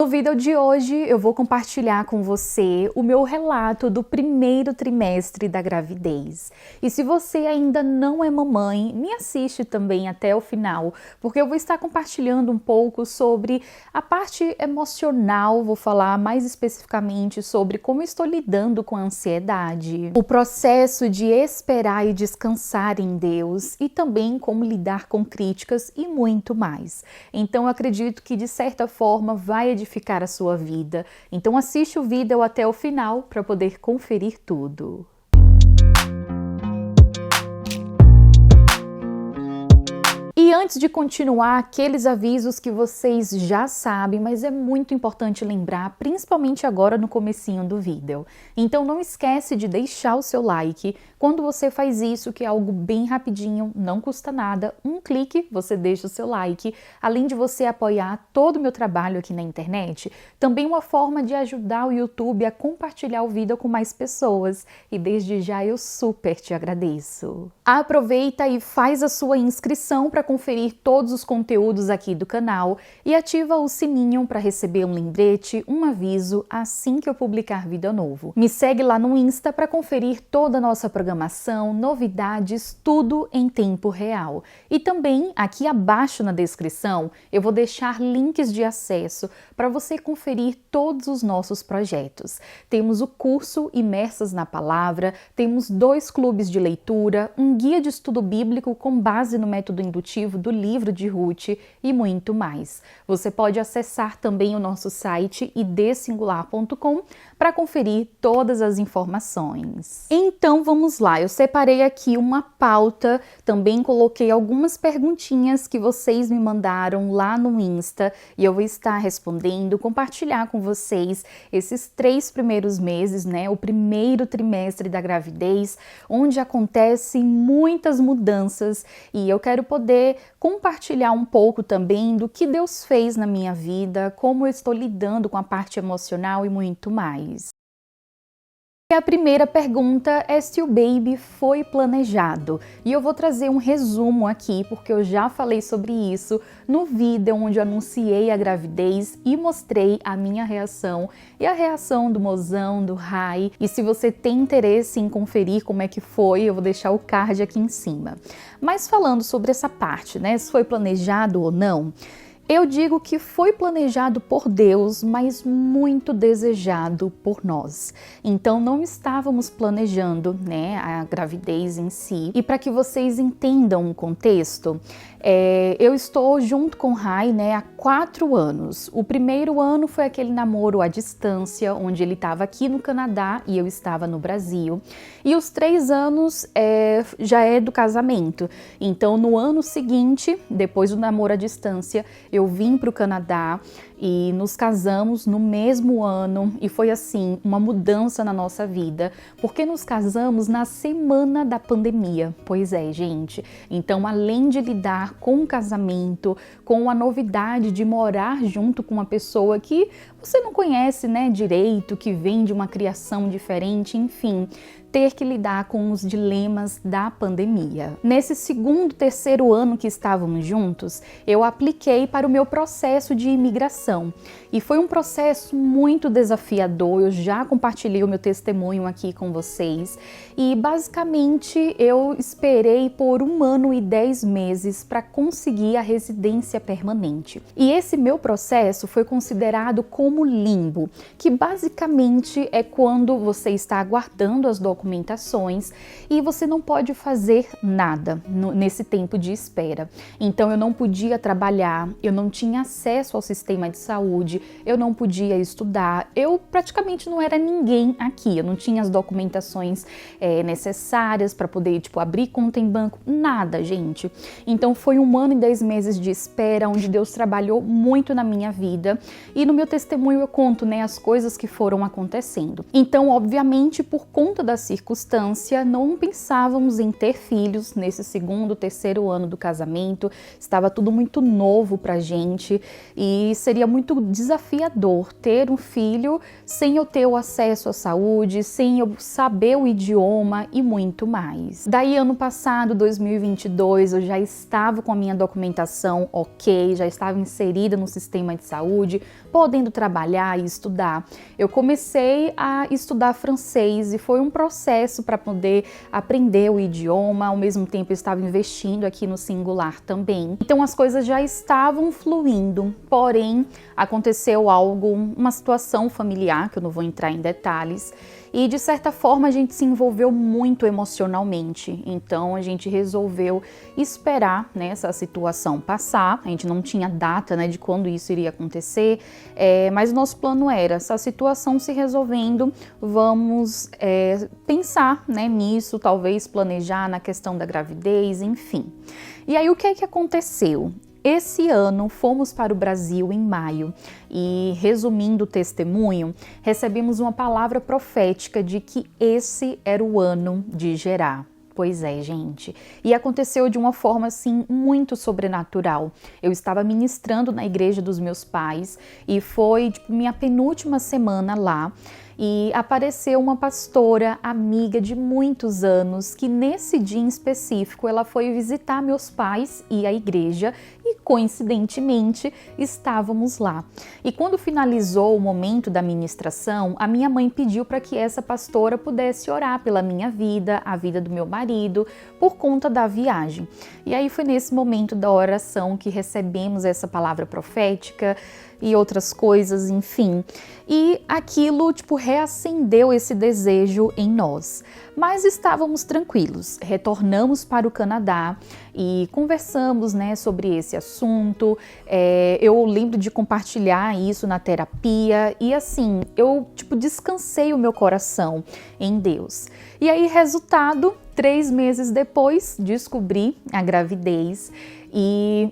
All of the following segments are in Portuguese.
vídeo de hoje eu vou compartilhar com você o meu relato do primeiro trimestre da gravidez. E se você ainda não é mamãe, me assiste também até o final, porque eu vou estar compartilhando um pouco sobre a parte emocional, vou falar mais especificamente sobre como eu estou lidando com a ansiedade, o processo de esperar e descansar em Deus e também como lidar com críticas e muito mais. Então eu acredito que de certa forma vai edificar a sua vida. Então assiste o vídeo até o final para poder conferir tudo. E antes de continuar, aqueles avisos que vocês já sabem, mas é muito importante lembrar, principalmente agora no comecinho do vídeo. Então não esquece de deixar o seu like. Quando você faz isso, que é algo bem rapidinho, não custa nada, um clique, você deixa o seu like. Além de você apoiar todo o meu trabalho aqui na internet, também uma forma de ajudar o YouTube a compartilhar o vídeo com mais pessoas. E desde já eu super te agradeço. Aproveita e faz a sua inscrição para conferir todos os conteúdos aqui do canal e ativa o sininho para receber um lembrete, um aviso assim que eu publicar vídeo novo. Me segue lá no Insta para conferir toda a nossa programação, novidades, tudo em tempo real. E também aqui abaixo na descrição eu vou deixar links de acesso para você conferir todos os nossos projetos. Temos o curso Imersas na Palavra, temos 2 clubes de leitura, um guia de estudo bíblico com base no método indutivo do livro de Ruth e muito mais. Você pode acessar também o nosso site idsingular.com para conferir todas as informações. Então vamos lá, eu separei aqui uma pauta, também coloquei algumas perguntinhas que vocês me mandaram lá no Insta e eu vou estar respondendo, compartilhar com vocês esses 3 primeiros meses, né, o primeiro trimestre da gravidez, onde acontecem muitas mudanças e eu quero poder compartilhar um pouco também do que Deus fez na minha vida, como eu estou lidando com a parte emocional e muito mais. E a primeira pergunta é se o baby foi planejado. E eu vou trazer um resumo aqui, porque eu já falei sobre isso no vídeo onde eu anunciei a gravidez e mostrei a minha reação e a reação do mozão, do Rai. E se você tem interesse em conferir como é que foi, eu vou deixar o card aqui em cima. Mas falando sobre essa parte, né, se foi planejado ou não, eu digo que foi planejado por Deus, mas muito desejado por nós. Então não estávamos planejando, né, a gravidez em si. E para que vocês entendam o contexto, eu estou junto com o Rai, né, há 4 anos. O primeiro ano foi aquele namoro à distância, onde ele estava aqui no Canadá e eu estava no Brasil. E os 3 anos já é do casamento. Então no ano seguinte, depois do namoro à distância, eu vim para o Canadá e nos casamos no mesmo ano e foi assim uma mudança na nossa vida, porque nos casamos na semana da pandemia. Pois é, gente. Então, além de lidar com o casamento, com a novidade de morar junto com uma pessoa que você não conhece, né, direito, que vem de uma criação diferente, enfim, ter que lidar com os dilemas da pandemia. Nesse segundo, terceiro ano que estávamos juntos, eu apliquei para o meu processo de imigração. E foi um processo muito desafiador, eu já compartilhei o meu testemunho aqui com vocês. E basicamente eu esperei por 1 ano e 10 meses para conseguir a residência permanente. E esse meu processo foi considerado como limbo, que basicamente é quando você está aguardando as documentações e você não pode fazer nada nesse tempo de espera. Então eu não podia trabalhar, eu não tinha acesso ao sistema de saúde, eu não podia estudar, eu praticamente não era ninguém aqui, eu não tinha as documentações necessárias para poder, abrir conta em banco, nada, gente. Então foi 1 ano e 10 meses de espera, onde Deus trabalhou muito na minha vida e no meu testemunho eu conto, né, as coisas que foram acontecendo. Então, obviamente, por conta das circunstância, não pensávamos em ter filhos nesse segundo, terceiro ano do casamento, estava tudo muito novo pra gente e seria muito desafiador ter um filho sem eu ter o acesso à saúde, sem eu saber o idioma e muito mais. Daí, ano passado, 2022, eu já estava com a minha documentação ok, já estava inserida no sistema de saúde, podendo trabalhar e estudar. Eu comecei a estudar francês e foi um processo para poder aprender o idioma, ao mesmo tempo eu estava investindo aqui no Singular também. Então as coisas já estavam fluindo, porém aconteceu algo, uma situação familiar, que eu não vou entrar em detalhes, e de certa forma a gente se envolveu muito emocionalmente, então a gente resolveu esperar, né, essa situação passar. A gente não tinha data, né, de quando isso iria acontecer, mas o nosso plano era, essa situação se resolvendo, vamos pensar, né, nisso, talvez planejar na questão da gravidez, enfim. E aí o que é que aconteceu? Esse ano fomos para o Brasil em maio e, resumindo o testemunho, recebemos uma palavra profética de que esse era o ano de gerar. Pois é, gente. E aconteceu de uma forma, assim, muito sobrenatural. Eu estava ministrando na igreja dos meus pais e foi, tipo, minha penúltima semana lá. E apareceu uma pastora, amiga de muitos anos, que nesse dia em específico ela foi visitar meus pais e a igreja e coincidentemente estávamos lá. E quando finalizou o momento da ministração, a minha mãe pediu para que essa pastora pudesse orar pela minha vida, a vida do meu marido, por conta da viagem. E aí foi nesse momento da oração que recebemos essa palavra profética e outras coisas, enfim. E aquilo, tipo, reacendeu esse desejo em nós. Mas estávamos tranquilos. Retornamos para o Canadá e conversamos, né, sobre esse assunto. Eu lembro de compartilhar isso na terapia e, assim, eu, tipo, descansei o meu coração em Deus. E aí, resultado, 3 meses depois, descobri a gravidez e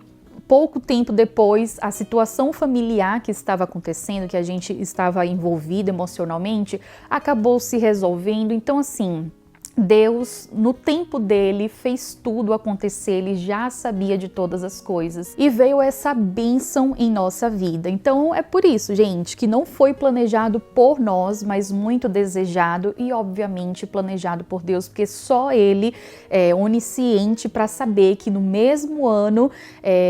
pouco tempo depois, a situação familiar que estava acontecendo, que a gente estava envolvido emocionalmente, acabou se resolvendo. Então, assim, Deus, no tempo dele, fez tudo acontecer, ele já sabia de todas as coisas e veio essa bênção em nossa vida. Então é por isso, gente, que não foi planejado por nós, mas muito desejado e obviamente planejado por Deus, porque só ele é onisciente para saber que no mesmo ano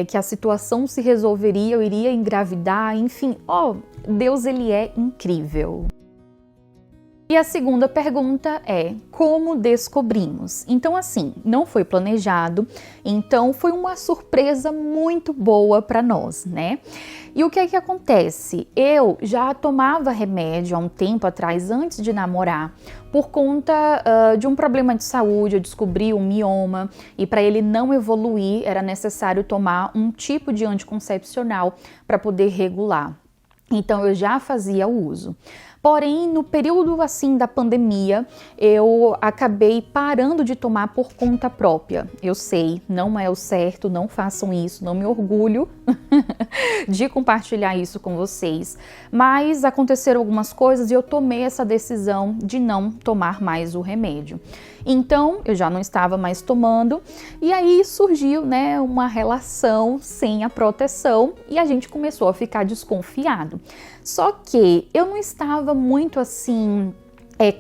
que a situação se resolveria, eu iria engravidar, enfim, Deus, ele é incrível. E a segunda pergunta é, como descobrimos? Então, assim, não foi planejado, então foi uma surpresa muito boa para nós, né? E o que é que acontece? Eu já tomava remédio há um tempo atrás, antes de namorar, por conta de um problema de saúde. Eu descobri um mioma e para ele não evoluir era necessário tomar um tipo de anticoncepcional para poder regular. Então eu já fazia o uso. Porém, no período assim da pandemia, eu acabei parando de tomar por conta própria. Eu sei, não é o certo, não façam isso, não me orgulho de compartilhar isso com vocês. Mas aconteceram algumas coisas e eu tomei essa decisão de não tomar mais o remédio. Então, eu já não estava mais tomando e aí surgiu, né, uma relação sem a proteção e a gente começou a ficar desconfiado. Só que eu não estava muito assim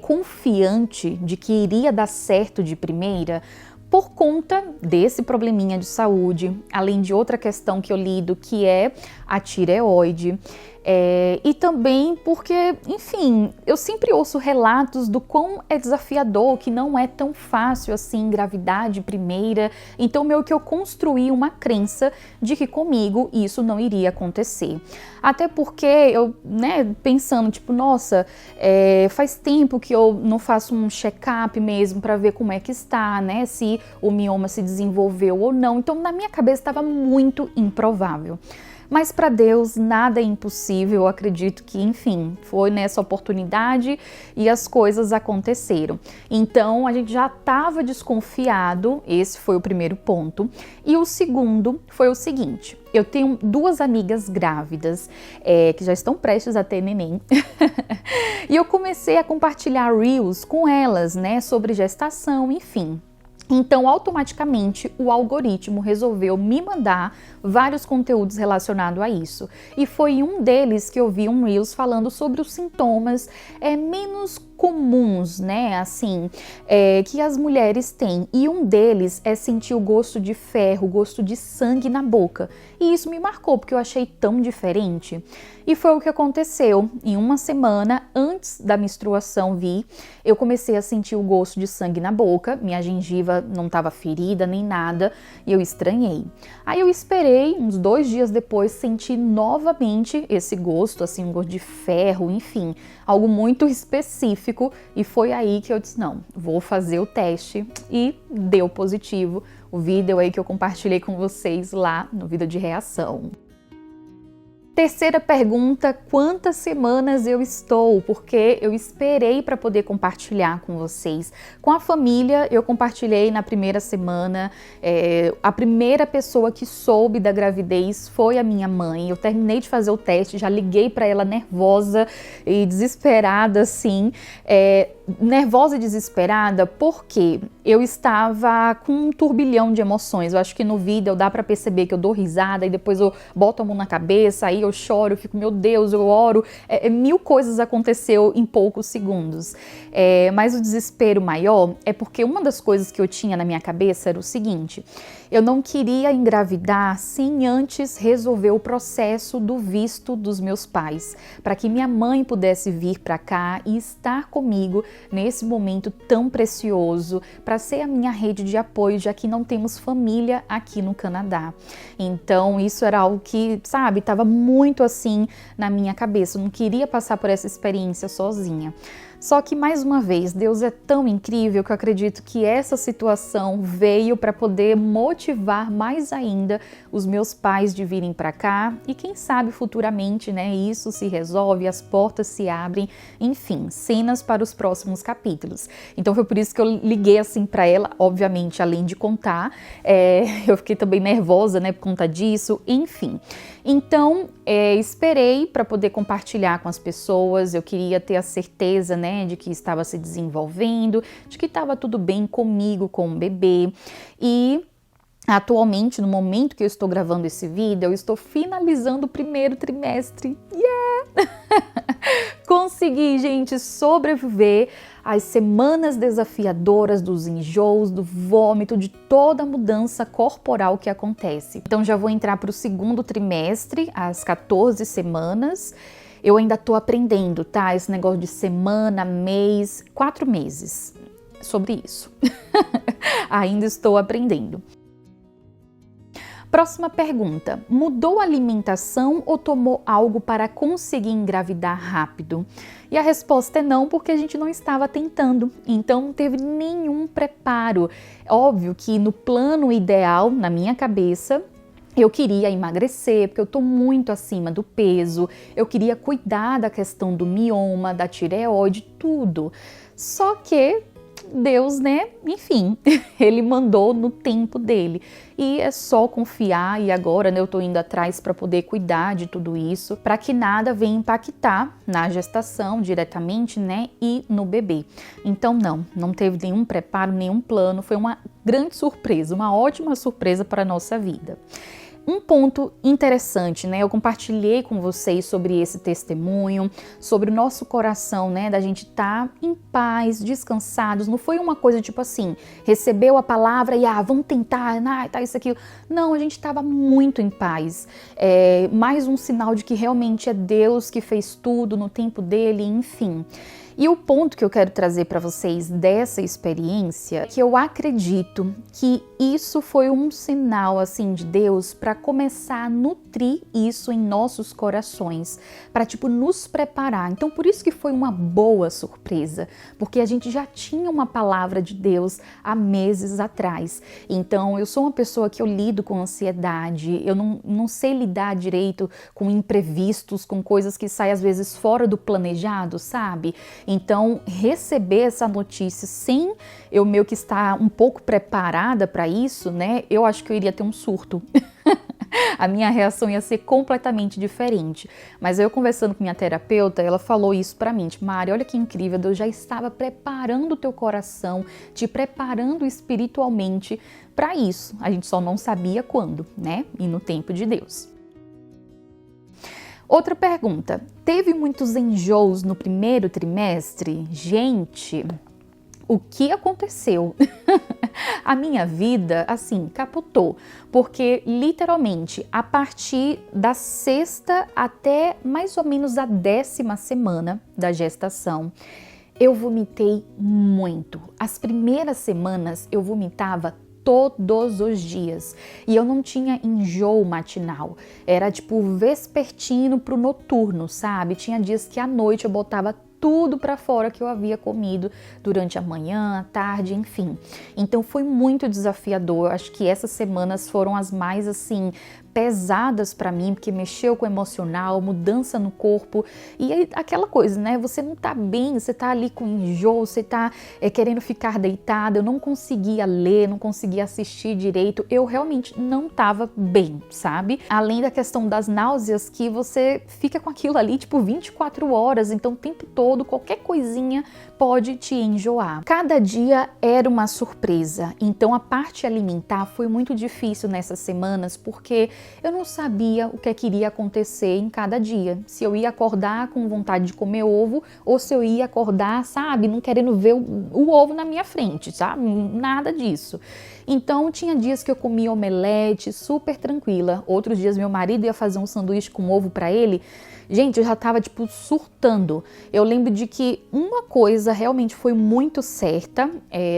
confiante de que iria dar certo de primeira por conta desse probleminha de saúde, além de outra questão que eu lido, que é a tireoide. E também porque, enfim, eu sempre ouço relatos do quão é desafiador, que não é tão fácil assim engravidar de primeira. Então, meio que eu construí uma crença de que comigo isso não iria acontecer. Até porque eu, né, pensando, tipo, nossa, faz tempo que eu não faço um check-up mesmo para ver como é que está, né, se o mioma se desenvolveu ou não. Então, na minha cabeça estava muito improvável. Mas para Deus nada é impossível, eu acredito que, enfim, foi nessa oportunidade e as coisas aconteceram. Então a gente já estava desconfiado, esse foi o primeiro ponto. E o segundo foi o seguinte: eu tenho duas amigas grávidas que já estão prestes a ter neném e eu comecei a compartilhar reels com elas, né, sobre gestação, enfim. Então, automaticamente, o algoritmo resolveu me mandar vários conteúdos relacionados a isso. E foi em um deles que eu vi um Reels falando sobre os sintomas menos comuns, né, assim, que as mulheres têm. E um deles é sentir o gosto de ferro, o gosto de sangue na boca. E isso me marcou, porque eu achei tão diferente. E foi o que aconteceu. Em uma semana antes da menstruação vir, eu comecei a sentir o gosto de sangue na boca, minha gengiva não estava ferida nem nada, e eu estranhei. Aí eu esperei, uns 2 dias depois, senti novamente esse gosto, assim, um gosto de ferro, enfim, algo muito específico, e foi aí que eu disse, não, vou fazer o teste, e deu positivo. O vídeo aí que eu compartilhei com vocês lá no vídeo de reação. Terceira pergunta: quantas semanas eu estou? Porque eu esperei para poder compartilhar com vocês. Com a família, eu compartilhei na primeira semana. A primeira pessoa que soube da gravidez foi a minha mãe. Eu terminei de fazer o teste, já liguei para ela nervosa e desesperada, assim. Nervosa e desesperada porque eu estava com um turbilhão de emoções. Eu acho que no vídeo dá para perceber que eu dou risada e depois eu boto a mão na cabeça, aí eu choro, eu fico, meu Deus, eu oro. Mil coisas aconteceu em poucos segundos. Mas o desespero maior é porque uma das coisas que eu tinha na minha cabeça era o seguinte: eu não queria engravidar sem antes resolver o processo do visto dos meus pais, para que minha mãe pudesse vir para cá e estar comigo nesse momento tão precioso, para ser a minha rede de apoio, já que não temos família aqui no Canadá. Então isso era algo que, sabe, estava muito assim na minha cabeça. Eu não queria passar por essa experiência sozinha. Só que, mais uma vez, Deus é tão incrível que eu acredito que essa situação veio para poder motivar mais ainda os meus pais de virem para cá e quem sabe futuramente, né, isso se resolve, as portas se abrem, enfim, cenas para os próximos capítulos. Então foi por isso que eu liguei assim para ela, obviamente, além de contar, eu fiquei também nervosa, né, por conta disso, enfim. Então, esperei para poder compartilhar com as pessoas, eu queria ter a certeza, né, de que estava se desenvolvendo, de que estava tudo bem comigo, com o bebê. E atualmente, no momento que eu estou gravando esse vídeo, eu estou finalizando o primeiro trimestre. Yeah! Consegui, gente, sobreviver às semanas desafiadoras dos enjoos, do vômito, de toda a mudança corporal que acontece. Então já vou entrar para o segundo trimestre, às 14 semanas. Eu ainda tô aprendendo, tá? Esse negócio de semana, mês, 4 meses sobre isso. Ainda estou aprendendo. Próxima pergunta: mudou a alimentação ou tomou algo para conseguir engravidar rápido? E a resposta é não, porque a gente não estava tentando, então não teve nenhum preparo. Óbvio que no plano ideal, na minha cabeça, eu queria emagrecer, porque eu tô muito acima do peso, eu queria cuidar da questão do mioma, da tireoide, tudo. Só que Deus, né, enfim, ele mandou no tempo dele. E é só confiar, e agora, né, eu tô indo atrás para poder cuidar de tudo isso, para que nada venha impactar na gestação diretamente, né, e no bebê. Então não teve nenhum preparo, nenhum plano, foi uma grande surpresa, uma ótima surpresa para a nossa vida. Um ponto interessante, né? Eu compartilhei com vocês sobre esse testemunho, sobre o nosso coração, né? Da gente estar em paz, descansados. Não foi uma coisa tipo assim, recebeu a palavra e vamos tentar, tá isso aqui. Não, a gente estava muito em paz. Mais um sinal de que realmente é Deus que fez tudo no tempo dele, enfim. E o ponto que eu quero trazer para vocês dessa experiência, que eu acredito que isso foi um sinal assim de Deus para começar a nutrir isso em nossos corações, para tipo nos preparar. Então por isso que foi uma boa surpresa, porque a gente já tinha uma palavra de Deus há meses atrás. Então eu sou uma pessoa que eu lido com ansiedade, eu não sei lidar direito com imprevistos, com coisas que saem às vezes fora do planejado, sabe? Então receber essa notícia sem eu meio que estar um pouco preparada para isso, né? Eu acho que eu iria ter um surto. A minha reação ia ser completamente diferente. Mas eu conversando com minha terapeuta, ela falou isso pra mim, tipo, Mari, olha que incrível, Deus já estava preparando o teu coração, te preparando espiritualmente para isso. A gente só não sabia quando, né? E no tempo de Deus. Outra pergunta, teve muitos enjoos no primeiro trimestre? Gente, o que aconteceu? A minha vida, assim, capotou, porque literalmente a partir da sexta até mais ou menos a 10ª semana da gestação, eu vomitei muito. As primeiras semanas eu vomitava todos os dias e eu não tinha enjoo matinal, era tipo vespertino pro noturno, sabe? Tinha dias que à noite eu botava tudo para fora que eu havia comido durante a manhã, a tarde, enfim. Então foi muito desafiador. Acho que essas semanas foram as mais assim pesadas para mim, porque mexeu com o emocional, mudança no corpo e aí, aquela coisa, né? Você não tá bem, você tá ali com enjoo, você tá querendo ficar deitada. Eu não conseguia ler, não conseguia assistir direito. Eu realmente não tava bem, sabe? Além da questão das náuseas, que você fica com aquilo ali tipo 24 horas, então o tempo todo, qualquer coisinha pode te enjoar. Cada dia era uma surpresa, então a parte alimentar foi muito difícil nessas semanas, porque eu não sabia o que iria acontecer em cada dia. Se eu ia acordar com vontade de comer ovo, ou se eu ia acordar, sabe, não querendo ver o ovo na minha frente, sabe? Nada disso. Então tinha dias que eu comia omelete super tranquila, outros dias meu marido ia fazer um sanduíche com ovo para ele. Gente, eu já tava tipo surtando. Eu lembro de que uma coisa realmente foi muito certa,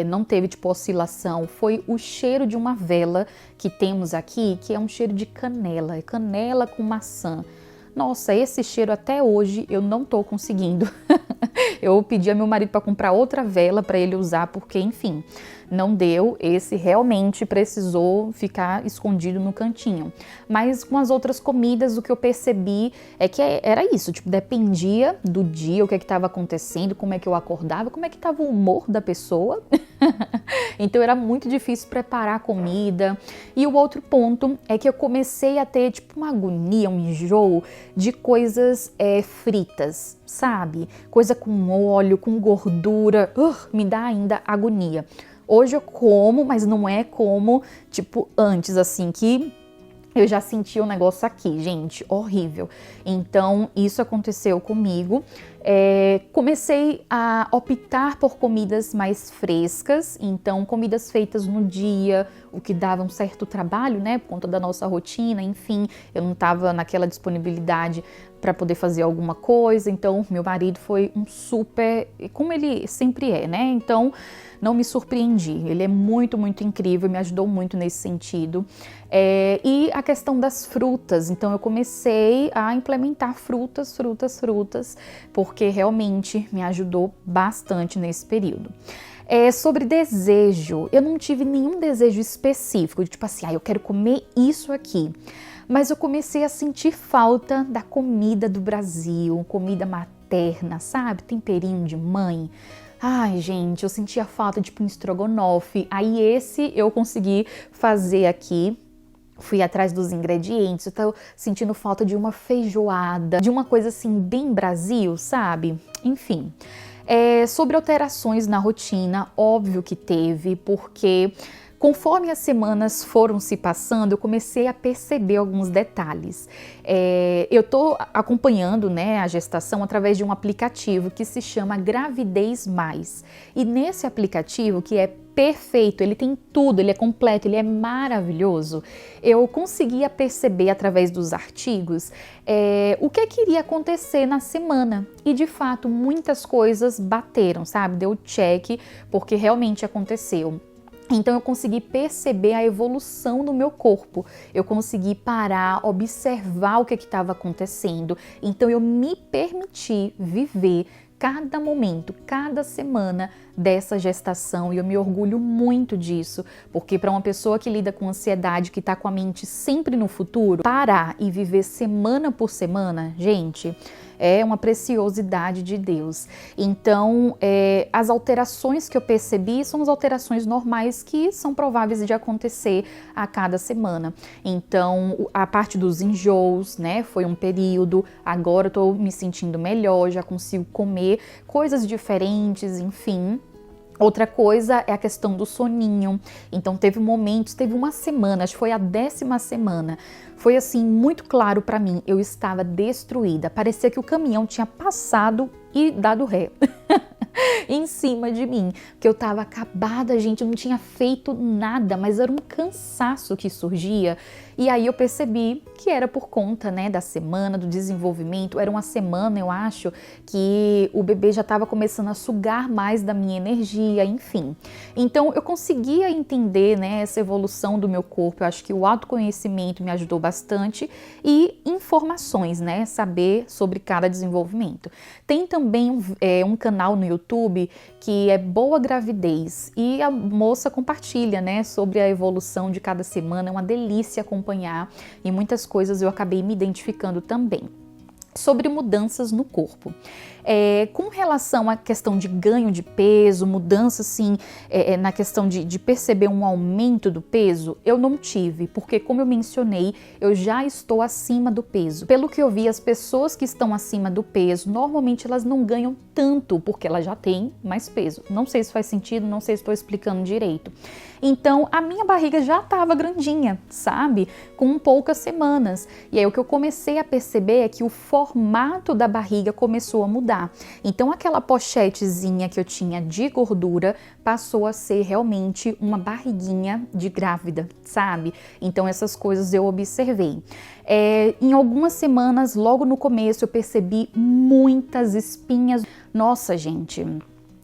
não teve tipo oscilação, foi o cheiro de uma vela que temos aqui, que é um cheiro de canela, é canela com maçã. Nossa, esse cheiro até hoje eu não tô conseguindo. Eu pedi a meu marido para comprar outra vela para ele usar, porque enfim, não deu, esse realmente precisou ficar escondido no cantinho. Mas com as outras comidas, o que eu percebi é que era isso, tipo, dependia do dia, o que estava acontecendo, como é que eu acordava, como é que estava o humor da pessoa. Então era muito difícil preparar a comida. E o outro ponto é que eu comecei a ter tipo uma agonia, um enjoo de coisas fritas, sabe? Coisa com óleo, com gordura, me dá ainda agonia. Hoje eu como, mas não é como, tipo, antes, assim, que eu já senti o negócio aqui, gente, horrível. Então, isso aconteceu comigo. Comecei a optar por comidas mais frescas, então comidas feitas no dia, o que dava um certo trabalho, né, por conta da nossa rotina, enfim, eu não estava naquela disponibilidade para poder fazer alguma coisa, então meu marido foi um super, como ele sempre é, né, então não me surpreendi, ele é muito, muito incrível, me ajudou muito nesse sentido. E a questão das frutas, então eu comecei a implementar frutas, porque realmente me ajudou bastante nesse período. Sobre desejo, eu não tive nenhum desejo específico, de tipo assim, eu quero comer isso aqui. Mas eu comecei a sentir falta da comida do Brasil, comida materna, sabe? Temperinho de mãe. Ai, gente, eu sentia falta de um estrogonofe. Aí esse eu consegui fazer aqui. Fui atrás dos ingredientes, eu tô sentindo falta de uma feijoada, de uma coisa assim bem Brasil, sabe? Enfim. Sobre alterações na rotina, óbvio que teve, porque conforme as semanas foram se passando, eu comecei a perceber alguns detalhes. Eu tô acompanhando, né, a gestação através de um aplicativo que se chama Gravidez Mais. E nesse aplicativo, que é perfeito, ele tem tudo, ele é completo, ele é maravilhoso. Eu conseguia perceber através dos artigos o que iria acontecer na semana. E de fato, muitas coisas bateram, sabe? Deu check, porque realmente aconteceu. Então eu consegui perceber a evolução do meu corpo, eu consegui parar, observar o que estava acontecendo. Então eu me permiti viver cada momento, cada semana dessa gestação, e eu me orgulho muito disso, porque para uma pessoa que lida com ansiedade, que está com a mente sempre no futuro, parar e viver semana por semana, gente, é uma preciosidade de Deus. Então, as alterações que eu percebi são as alterações normais que são prováveis de acontecer a cada semana. Então, a parte dos enjoos, né, foi um período, agora eu tô me sentindo melhor, já consigo comer coisas diferentes, enfim. Outra coisa é a questão do soninho. Então teve momentos, teve uma semana, acho que foi a 10ª semana, foi assim muito claro para mim, eu estava destruída, parecia que o caminhão tinha passado e dado ré em cima de mim, que eu tava acabada, gente, eu não tinha feito nada, mas era um cansaço que surgia. E aí eu percebi que era por conta, né, da semana do desenvolvimento. Era uma semana, eu acho, que o bebê já estava começando a sugar mais da minha energia, enfim. Então eu conseguia entender, né, essa evolução do meu corpo. Eu acho que o autoconhecimento me ajudou bastante e informações, né, saber sobre cada desenvolvimento. Tem também um canal no YouTube que é Boa Gravidez, e a moça compartilha, né, sobre a evolução de cada semana. É uma delícia acompanhar, e muitas coisas eu acabei me identificando também. Sobre mudanças no corpo. Com relação à questão de ganho de peso, mudança assim, na questão de perceber um aumento do peso, eu não tive, porque como eu mencionei, eu já estou acima do peso. Pelo que eu vi, as pessoas que estão acima do peso, normalmente elas não ganham tanto, porque elas já têm mais peso. Não sei se faz sentido, não sei se estou explicando direito. Então, a minha barriga já estava grandinha, sabe? Com poucas semanas. E aí o que eu comecei a perceber é que o formato da barriga começou a mudar. Então, aquela pochetezinha que eu tinha de gordura passou a ser realmente uma barriguinha de grávida, sabe? Então, essas coisas eu observei. Em algumas semanas, logo no começo, eu percebi muitas espinhas. Nossa, gente,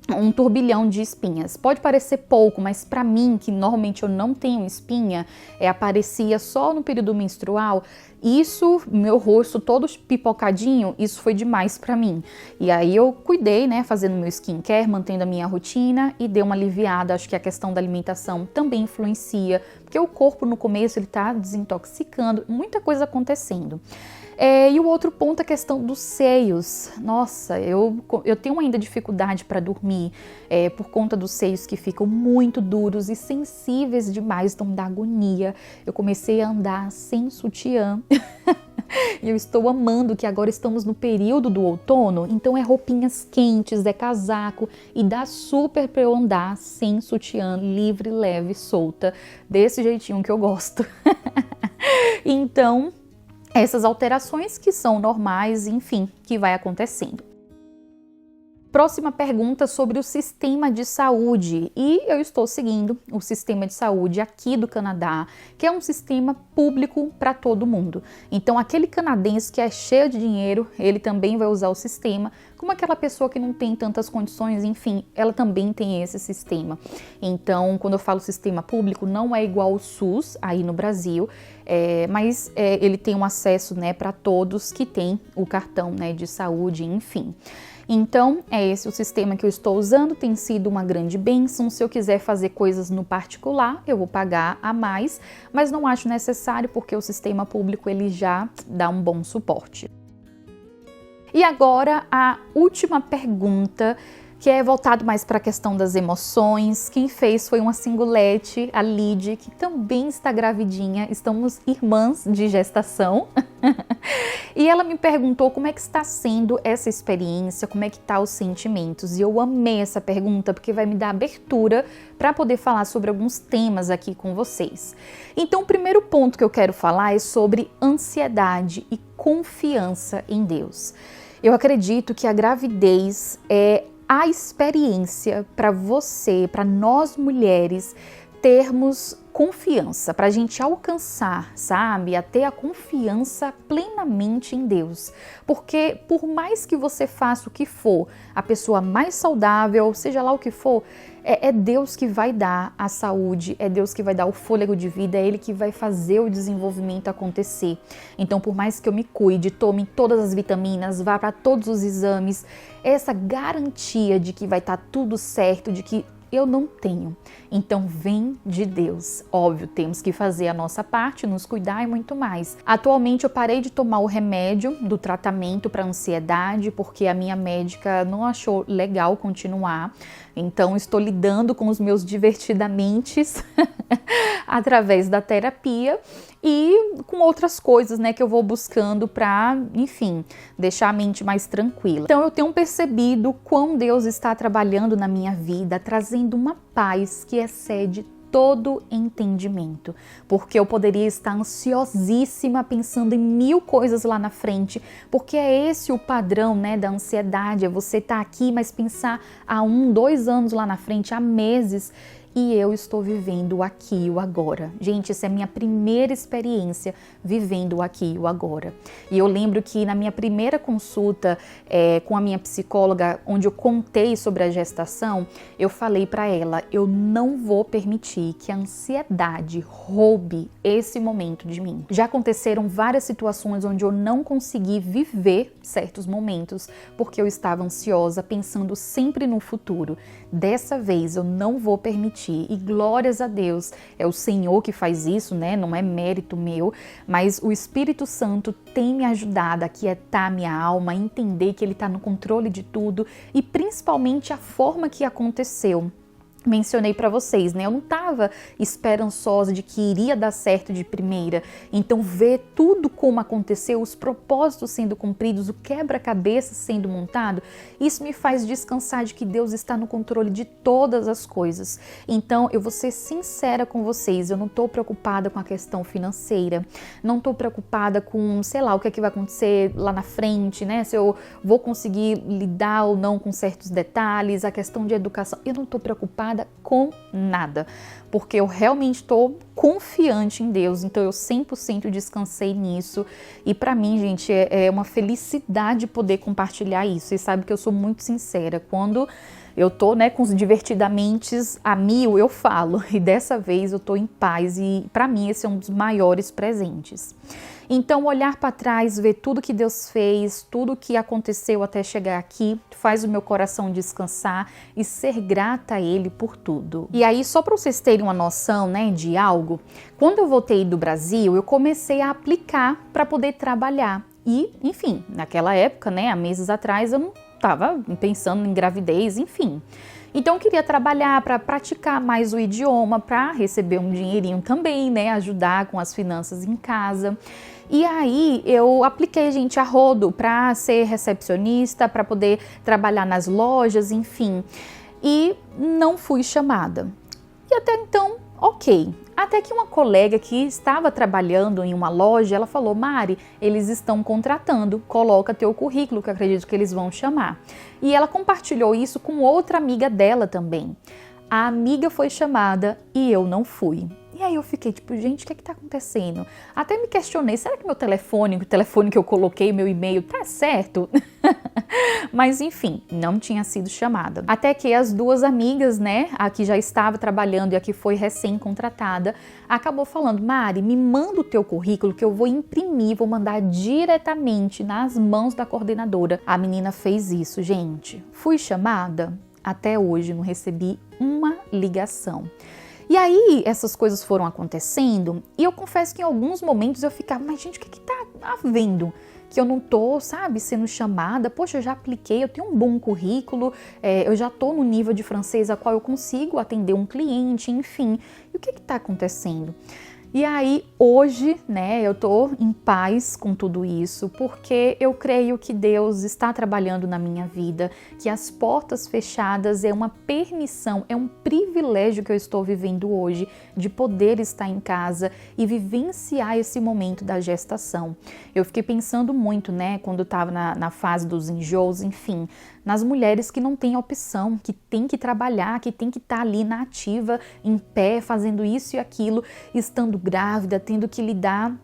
um turbilhão de espinhas. Pode parecer pouco, mas para mim, que normalmente eu não tenho espinha, aparecia só no período menstrual, isso, meu rosto todo pipocadinho, isso foi demais para mim. E aí eu cuidei, né, fazendo meu skincare, mantendo a minha rotina, e deu uma aliviada. Acho que a questão da alimentação também influencia, porque o corpo no começo ele tá desintoxicando, muita coisa acontecendo. E o outro ponto é a questão dos seios. Nossa, eu tenho ainda dificuldade para dormir por conta dos seios que ficam muito duros e sensíveis demais, então dá agonia. Eu comecei a andar sem sutiã. E eu estou amando que agora estamos no período do outono, então é roupinhas quentes, é casaco, e dá super para eu andar sem sutiã, livre, leve, solta, desse jeitinho que eu gosto. Então, essas alterações que são normais, enfim, que vai acontecendo. Próxima pergunta sobre o sistema de saúde, e eu estou seguindo o sistema de saúde aqui do Canadá, que é um sistema público para todo mundo. Então aquele canadense que é cheio de dinheiro, ele também vai usar o sistema, como aquela pessoa que não tem tantas condições, enfim, ela também tem esse sistema. Então, quando eu falo sistema público, não é igual ao SUS aí no Brasil, mas ele tem um acesso, né, para todos que têm o cartão, né, de saúde, enfim. Então, é esse o sistema que eu estou usando, tem sido uma grande bênção. Se eu quiser fazer coisas no particular, eu vou pagar a mais, mas não acho necessário porque o sistema público ele já dá um bom suporte. E agora a última pergunta, que é voltado mais para a questão das emoções. Quem fez foi uma singulete, a Lid, que também está gravidinha, estamos irmãs de gestação. E ela me perguntou como é que está sendo essa experiência, como é que tá os sentimentos. E eu amei essa pergunta porque vai me dar abertura para poder falar sobre alguns temas aqui com vocês. Então, o primeiro ponto que eu quero falar é sobre ansiedade e confiança em Deus. Eu acredito que a gravidez é a experiência para você, para nós mulheres, termos confiança, para a gente alcançar, sabe, a ter a confiança plenamente em Deus. Porque por mais que você faça o que for, a pessoa mais saudável, seja lá o que for, é Deus que vai dar a saúde, é Deus que vai dar o fôlego de vida, é Ele que vai fazer o desenvolvimento acontecer. Então, por mais que eu me cuide, tome todas as vitaminas, vá para todos os exames, essa garantia de que vai estar tudo certo, de que eu não tenho. Então vem de Deus. Óbvio, temos que fazer a nossa parte, nos cuidar e muito mais. Atualmente eu parei de tomar o remédio do tratamento para ansiedade, porque a minha médica não achou legal continuar. Então estou lidando com os meus divertidamentes através da terapia e com outras coisas, né, que eu vou buscando para, enfim, deixar a mente mais tranquila. Então eu tenho percebido quão Deus está trabalhando na minha vida, trazendo uma paz que excede todo entendimento, porque eu poderia estar ansiosíssima pensando em 1000 coisas lá na frente, porque é esse o padrão, né, da ansiedade, é você estar aqui, mas pensar há 1, 2 anos lá na frente, há meses, e eu estou vivendo o aqui e o agora. Gente, essa é a minha primeira experiência vivendo o aqui e o agora. E eu lembro que na minha primeira consulta com a minha psicóloga, onde eu contei sobre a gestação, eu falei para ela, eu não vou permitir que a ansiedade roube esse momento de mim. Já aconteceram várias situações onde eu não consegui viver certos momentos porque eu estava ansiosa, pensando sempre no futuro. Dessa vez eu não vou permitir. E glórias a Deus, é o Senhor que faz isso, né? Não é mérito meu, mas o Espírito Santo tem me ajudado a aquietar minha alma, a entender que Ele está no controle de tudo e principalmente a forma que aconteceu. Mencionei para vocês, né? Eu não estava esperançosa de que iria dar certo de primeira. Então, ver tudo como aconteceu, os propósitos sendo cumpridos, o quebra-cabeça sendo montado, isso me faz descansar de que Deus está no controle de todas as coisas. Então, eu vou ser sincera com vocês, eu não estou preocupada com a questão financeira, não estou preocupada com, sei lá, o que é que vai acontecer lá na frente, né? Se eu vou conseguir lidar ou não com certos detalhes, a questão de educação, eu não estou preocupada com nada, porque eu realmente estou confiante em Deus, então eu 100% descansei nisso e para mim, gente, é uma felicidade poder compartilhar isso. Vocês sabem que eu sou muito sincera, quando eu tô, né, com os divertidamentes a 1000, eu falo, e dessa vez eu tô em paz e para mim esse é um dos maiores presentes. Então, olhar para trás, ver tudo que Deus fez, tudo que aconteceu até chegar aqui, faz o meu coração descansar e ser grata a Ele por tudo. E aí, só para vocês terem uma noção, né, de algo, quando eu voltei do Brasil, eu comecei a aplicar para poder trabalhar. E, enfim, naquela época, né, há meses atrás, eu não estava pensando em gravidez, enfim. Então eu queria trabalhar para praticar mais o idioma, para receber um dinheirinho também, né, ajudar com as finanças em casa. E aí eu apliquei, gente, a rodo para ser recepcionista, para poder trabalhar nas lojas, enfim. E não fui chamada. E até então, ok. Até que uma colega que estava trabalhando em uma loja, ela falou, Mari, eles estão contratando, coloca teu currículo, que eu acredito que eles vão chamar. E ela compartilhou isso com outra amiga dela também. A amiga foi chamada e eu não fui. E aí eu fiquei tipo, gente, o que é que tá acontecendo? Até me questionei, será que meu telefone, o telefone que eu coloquei, meu e-mail, tá certo? Mas enfim, não tinha sido chamada. Até que as duas amigas, né, a que já estava trabalhando e a que foi recém-contratada, acabou falando, Mari, me manda o teu currículo que eu vou imprimir, vou mandar diretamente nas mãos da coordenadora. A menina fez isso, gente. Fui chamada? Até hoje não recebi uma ligação. E aí, essas coisas foram acontecendo e eu confesso que em alguns momentos eu ficava, mas gente, o que tá havendo? Que eu não tô, sabe, sendo chamada, poxa, eu já apliquei, eu tenho um bom currículo, eu já tô no nível de francês a qual eu consigo atender um cliente, enfim. E o que tá acontecendo? E aí, hoje, né, eu tô em paz com tudo isso, porque eu creio que Deus está trabalhando na minha vida, que as portas fechadas é uma permissão, é um privilégio que eu estou vivendo hoje, de poder estar em casa e vivenciar esse momento da gestação. Eu fiquei pensando muito, né, quando eu estava na fase dos enjoos, enfim, nas mulheres que não têm opção, que tem que trabalhar, que tem que estar ali na ativa, em pé, fazendo isso e aquilo, estando grávida, tendo que lidar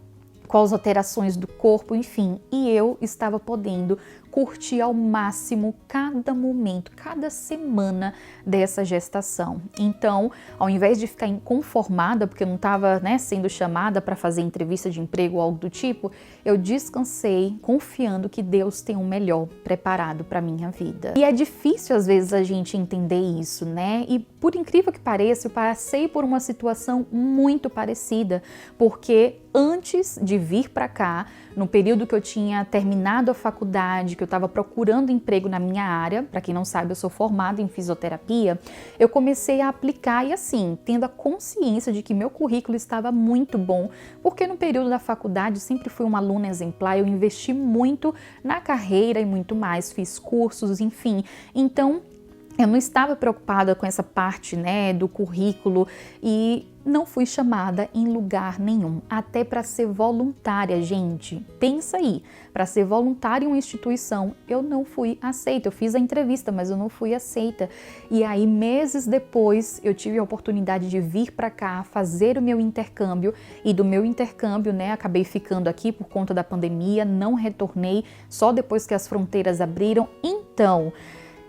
com as alterações do corpo, enfim. E eu estava podendo curtir ao máximo cada momento, cada semana dessa gestação. Então, ao invés de ficar inconformada, porque eu não estava, né, sendo chamada para fazer entrevista de emprego ou algo do tipo, eu descansei, confiando que Deus tem o melhor preparado para minha vida. E é difícil às vezes a gente entender isso, né? E por incrível que pareça, eu passei por uma situação muito parecida, porque antes de vir para cá, no período que eu tinha terminado a faculdade, que eu estava procurando emprego na minha área, para quem não sabe, eu sou formada em fisioterapia, eu comecei a aplicar e assim, tendo a consciência de que meu currículo estava muito bom, porque no período da faculdade sempre fui uma aluna exemplar, eu investi muito na carreira e muito mais, fiz cursos, enfim, então eu não estava preocupada com essa parte, né, do currículo e não fui chamada em lugar nenhum, até para ser voluntária, gente. Pensa aí, para ser voluntária em uma instituição, eu não fui aceita. Eu fiz a entrevista, mas eu não fui aceita. E aí, meses depois, eu tive a oportunidade de vir para cá, fazer o meu intercâmbio, e do meu intercâmbio, né, acabei ficando aqui por conta da pandemia, não retornei, só depois que as fronteiras abriram. Então,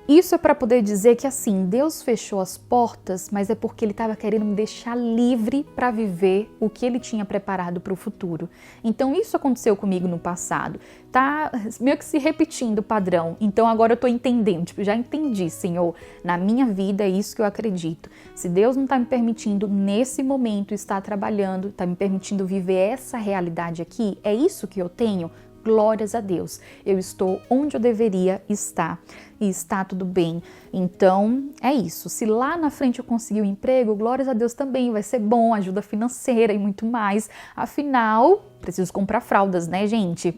isso é para poder dizer que assim, Deus fechou as portas, mas é porque Ele estava querendo me deixar livre para viver o que Ele tinha preparado para o futuro. Então isso aconteceu comigo no passado. Tá meio que se repetindo o padrão. Então agora eu tô entendendo, tipo, já entendi, Senhor, na minha vida é isso que eu acredito. Se Deus não tá me permitindo nesse momento estar trabalhando, tá me permitindo viver essa realidade aqui, é isso que eu tenho? Glórias a Deus, eu estou onde eu deveria estar e está tudo bem. Então é isso, se lá na frente eu conseguir um emprego, glórias a Deus também, vai ser bom, ajuda financeira e muito mais. Afinal, preciso comprar fraldas, né, gente?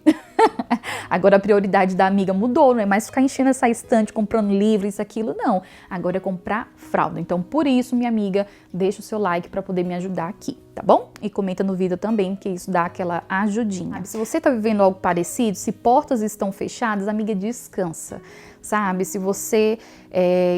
Agora a prioridade da amiga mudou, não é mais ficar enchendo essa estante, comprando livro, isso, aquilo, não. Agora é comprar fralda. Então, por isso, minha amiga, deixa o seu like para poder me ajudar aqui, tá bom? E comenta no vídeo também, que isso dá aquela ajudinha. Sabe? Se você tá vivendo algo parecido, se portas estão fechadas, amiga, descansa. Sabe, se você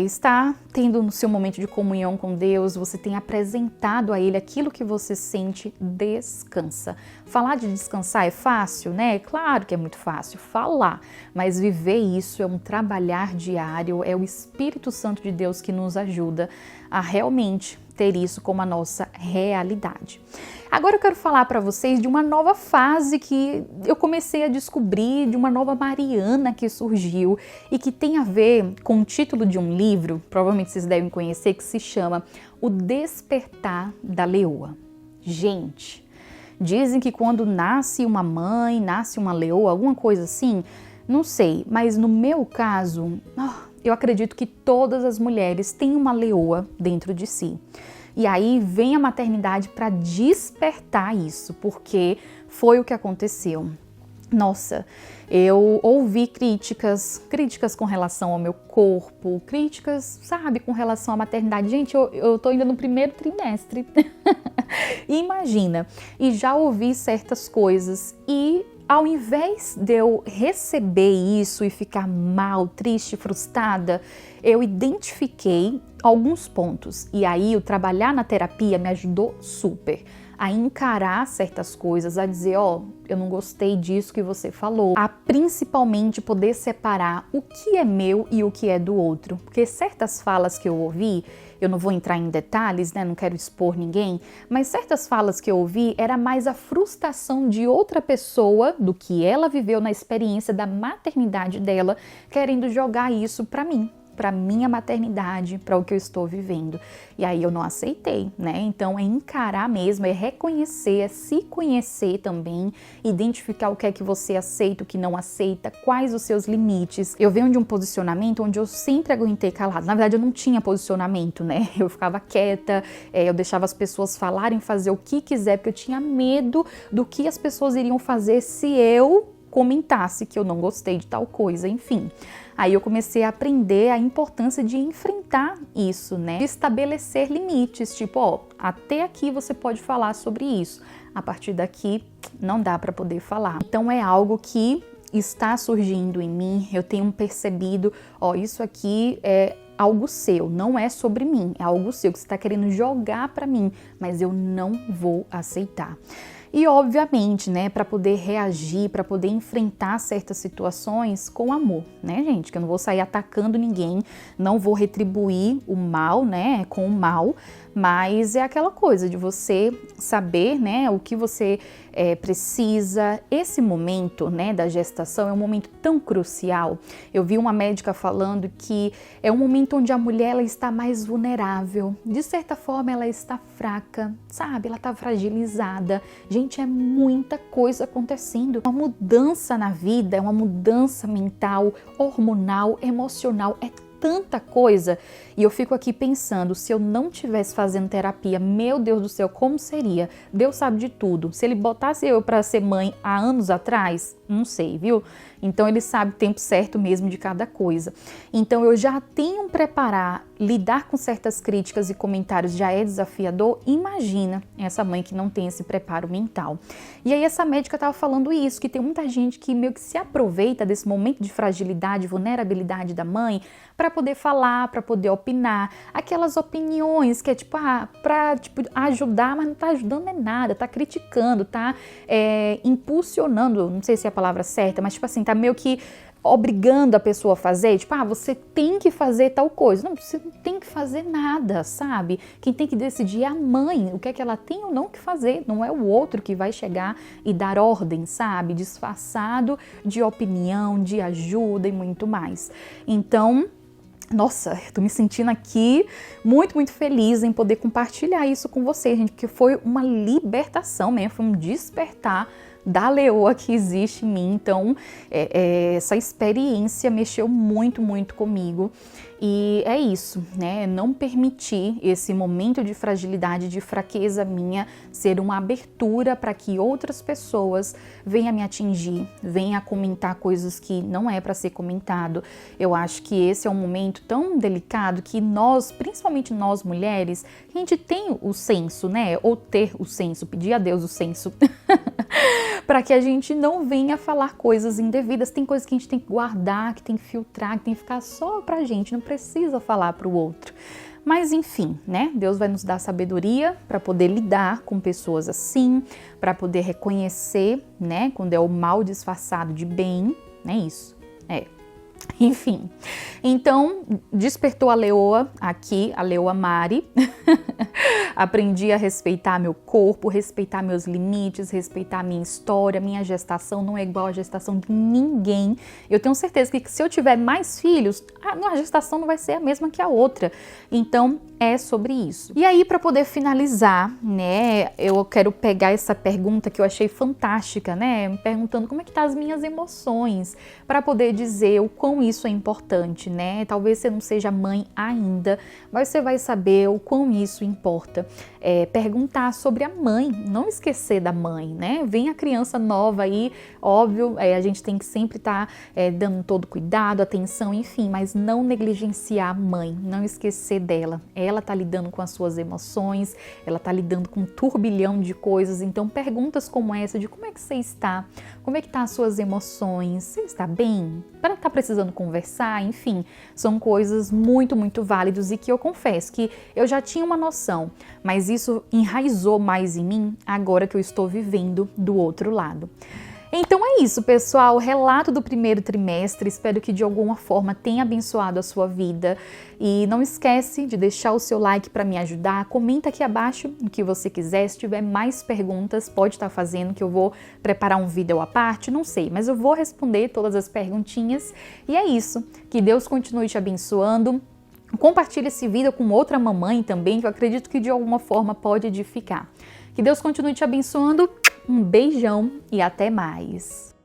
está tendo no seu momento de comunhão com Deus, você tem apresentado a Ele aquilo que você sente, descansa. Falar de descansar é fácil, né? Claro que é muito fácil falar, mas viver isso é um trabalhar diário, é o Espírito Santo de Deus que nos ajuda a realmente ter isso como a nossa realidade. Agora eu quero falar para vocês de uma nova fase que eu comecei a descobrir, de uma nova Mariana que surgiu e que tem a ver com o título de um livro, provavelmente vocês devem conhecer, que se chama O Despertar da Leoa. Gente, dizem que quando nasce uma mãe, nasce uma leoa, alguma coisa assim, não sei, mas no meu caso, eu acredito que todas as mulheres têm uma leoa dentro de si. E aí vem a maternidade para despertar isso, porque foi o que aconteceu. Nossa, eu ouvi críticas com relação ao meu corpo, críticas, sabe, com relação à maternidade. Gente, eu tô ainda no primeiro trimestre. E imagina, e já ouvi certas coisas e ao invés de eu receber isso e ficar mal, triste, frustrada, eu identifiquei alguns pontos. E aí o trabalhar na terapia me ajudou super a encarar certas coisas, a dizer, eu não gostei disso que você falou, a principalmente poder separar o que é meu e o que é do outro, porque certas falas que eu ouvi, eu não vou entrar em detalhes, né, não quero expor ninguém, mas certas falas que eu ouvi era mais a frustração de outra pessoa, do que ela viveu na experiência da maternidade dela, querendo jogar isso pra mim. para minha maternidade, para o que eu estou vivendo. E aí eu não aceitei, né? Então é encarar mesmo, é reconhecer, é se conhecer também, identificar o que é que você aceita, o que não aceita, quais os seus limites. Eu venho de um posicionamento onde eu sempre aguentei calado. Na verdade, eu não tinha posicionamento, né? Eu ficava quieta, eu deixava as pessoas falarem, fazer o que quiser, porque eu tinha medo do que as pessoas iriam fazer se eu comentasse que eu não gostei de tal coisa, enfim. Aí eu comecei a aprender a importância de enfrentar isso, né? De estabelecer limites, tipo, ó, até aqui você pode falar sobre isso, a partir daqui não dá para poder falar. Então é algo que está surgindo em mim, eu tenho percebido, ó, isso aqui é algo seu, não é sobre mim, é algo seu que você está querendo jogar para mim, mas eu não vou aceitar. E obviamente, né, para poder reagir, para poder enfrentar certas situações com amor, né, gente? Que eu não vou sair atacando ninguém, não vou retribuir o mal, né, com o mal, mas é aquela coisa de você saber, né, o que você precisa. Esse momento, né, da gestação é um momento tão crucial. Eu vi uma médica falando que é um momento onde a mulher ela está mais vulnerável. De certa forma, ela está fraca, sabe? Ela está fragilizada. Gente, é muita coisa acontecendo. Uma mudança na vida, é uma mudança mental, hormonal, emocional, é tanta coisa. E eu fico aqui pensando, se eu não tivesse fazendo terapia, meu Deus do céu, como seria? Deus sabe de tudo. Se ele botasse eu para ser mãe há anos atrás, não sei, viu? Então ele sabe o tempo certo mesmo de cada coisa. Então eu já tenho preparar, lidar com certas críticas e comentários já é desafiador. Imagina essa mãe que não tem esse preparo mental. E aí essa médica estava falando isso, que tem muita gente que meio que se aproveita desse momento de fragilidade, vulnerabilidade da mãe para poder falar, para poder opinar. Aquelas opiniões que é tipo, para tipo, ajudar, mas não tá ajudando é nada, tá criticando, tá impulsionando, não sei se é a palavra certa, mas tipo assim, tá meio que obrigando a pessoa a fazer, tipo, você tem que fazer tal coisa. Não, você não tem que fazer nada, sabe? Quem tem que decidir é a mãe, o que é que ela tem ou não que fazer, não é o outro que vai chegar e dar ordem, sabe? Disfarçado de opinião, de ajuda e muito mais. Então, nossa, tô me sentindo aqui muito, muito feliz em poder compartilhar isso com vocês, gente, porque foi uma libertação mesmo, foi um despertar da leoa que existe em mim. Então, essa experiência mexeu muito, muito comigo. E é isso, né? Não permitir esse momento de fragilidade, de fraqueza minha, ser uma abertura para que outras pessoas venham me atingir, venham comentar coisas que não é para ser comentado. Eu acho que esse é um momento tão delicado que nós, principalmente nós mulheres, a gente tem o senso, né? Ou ter o senso, pedir a Deus o senso, para que a gente não venha falar coisas indevidas. Tem coisas que a gente tem que guardar, que tem que filtrar, que tem que ficar só pra gente, não precisa falar para o outro. Mas enfim, né? Deus vai nos dar sabedoria para poder lidar com pessoas assim, para poder reconhecer, né? Quando é o mal disfarçado de bem, né? Isso, Enfim, então despertou a leoa aqui, a leoa Mari. Aprendi a respeitar meu corpo, respeitar meus limites, respeitar minha história. Minha gestação não é igual à gestação de ninguém. Eu tenho certeza que se eu tiver mais filhos, a gestação não vai ser a mesma que a outra. Então é sobre isso. E aí, para poder finalizar, né, eu quero pegar essa pergunta que eu achei fantástica, né, me perguntando como é que tá as minhas emoções, para poder dizer o quão isso é importante, né? Talvez você não seja mãe ainda, mas você vai saber o quão isso importa. Perguntar sobre a mãe, não esquecer da mãe, né? Vem a criança nova aí, óbvio, a gente tem que sempre estar dando todo cuidado, atenção, enfim, mas não negligenciar a mãe, não esquecer dela. Ela tá lidando com as suas emoções, ela tá lidando com um turbilhão de coisas. Então perguntas como essa de como é que você está, como é que tá as suas emoções, você está bem? Tá precisando conversar, enfim, são coisas muito, muito válidas e que eu confesso que eu já tinha uma noção, mas isso enraizou mais em mim agora que eu estou vivendo do outro lado. Então é é isso, pessoal, o relato do primeiro trimestre, espero que de alguma forma tenha abençoado a sua vida. E não esquece de deixar o seu like para me ajudar, comenta aqui abaixo o que você quiser, se tiver mais perguntas pode estar fazendo, que eu vou preparar um vídeo à parte, não sei, mas eu vou responder todas as perguntinhas. E é isso, que Deus continue te abençoando. Compartilhe esse vídeo com outra mamãe também, que eu acredito que de alguma forma pode edificar. Que Deus continue te abençoando. Um beijão e até mais!